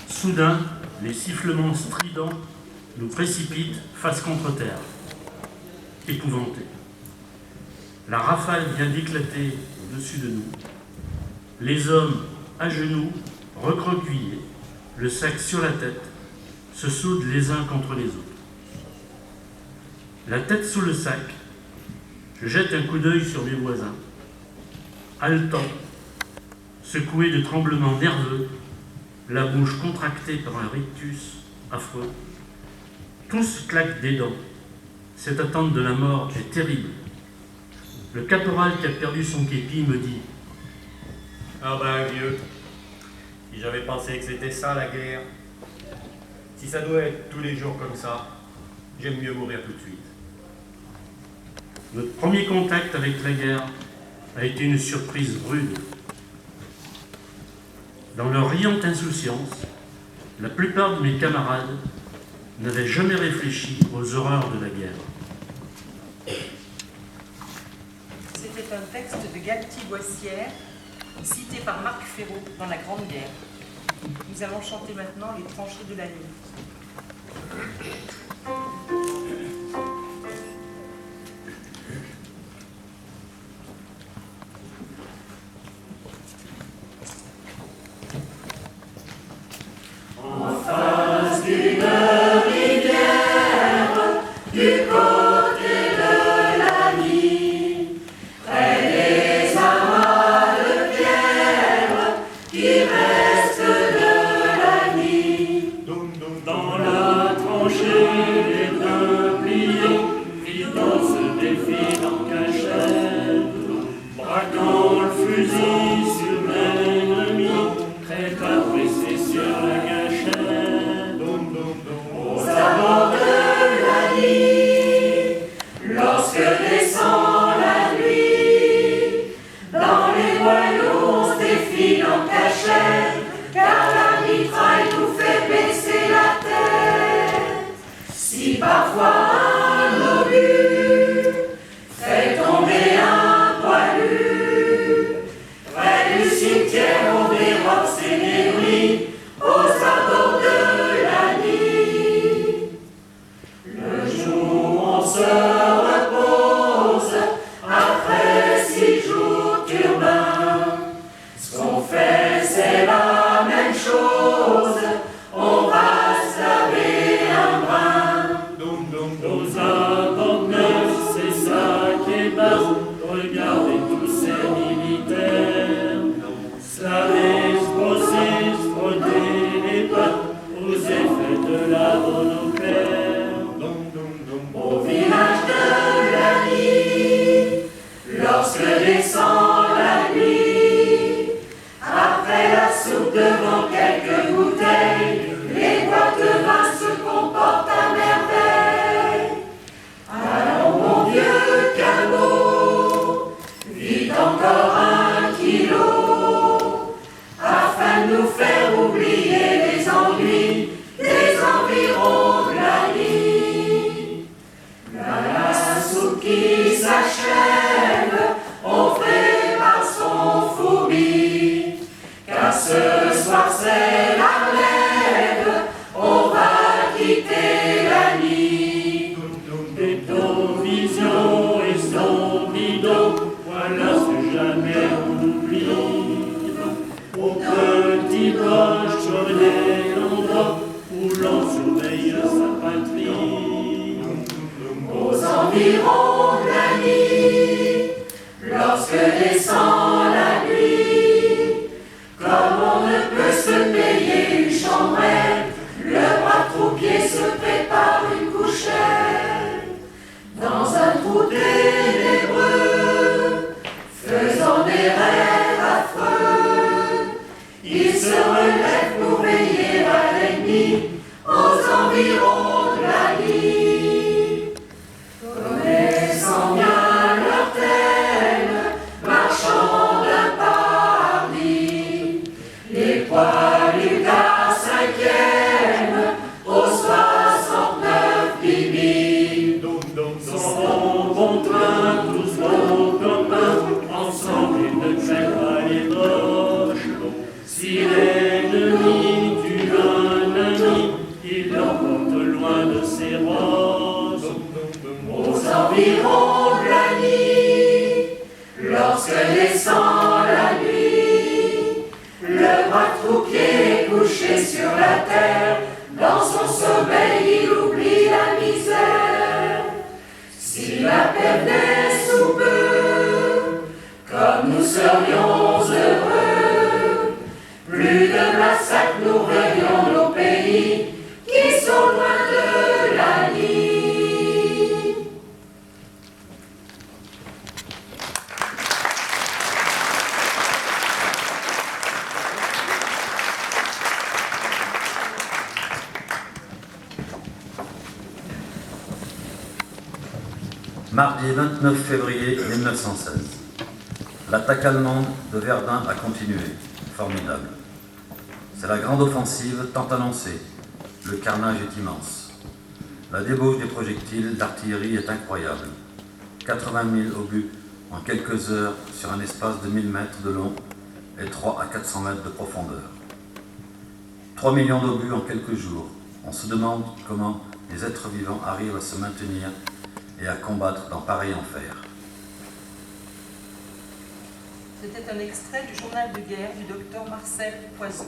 Soudain, les sifflements stridents nous précipitent face contre terre, épouvantés. La rafale vient d'éclater au-dessus de nous. Les hommes, à genoux, recroquevillés, le sac sur la tête, se soudent les uns contre les autres. La tête sous le sac, je jette un coup d'œil sur mes voisins, haletants, secoués de tremblements nerveux, la bouche contractée par un rictus affreux. Tous claquent des dents. Cette attente de la mort est terrible. Le caporal qui a perdu son képi me dit « Ah ben vieux, si j'avais pensé que c'était ça la guerre, si ça doit être tous les jours comme ça, j'aime mieux mourir tout de suite. » Notre premier contact avec la guerre a été une surprise rude. Dans leur riante insouciance, la plupart de mes camarades n'avaient jamais réfléchi aux horreurs de la guerre. C'était un texte de Galty-Boissière, cité par Marc Ferraud dans La Grande Guerre. Nous allons chanter maintenant Les tranchées de la nuit. Si chemin de ses roses. Aux environs de la nuit, lorsque descend la nuit, le brave troupier est couché sur la terre. Dans son sommeil, il oublie la misère. Si la paix venait sous peu, comme nous serions heureux, plus de massacres, nous verrions nos pays qui sont loin de la nuit. Mardi 29 février 1916. L'attaque allemande de Verdun a continué. Formidable. C'est la grande offensive tant annoncée. Le carnage est immense. La débauche des projectiles d'artillerie est incroyable. 80 000 obus en quelques heures sur un espace de 1000 mètres de long et 3 à 400 mètres de profondeur. 3 millions d'obus en quelques jours. On se demande comment les êtres vivants arrivent à se maintenir et à combattre dans pareil enfer. C'était un extrait du journal de guerre du docteur Marcel Poison.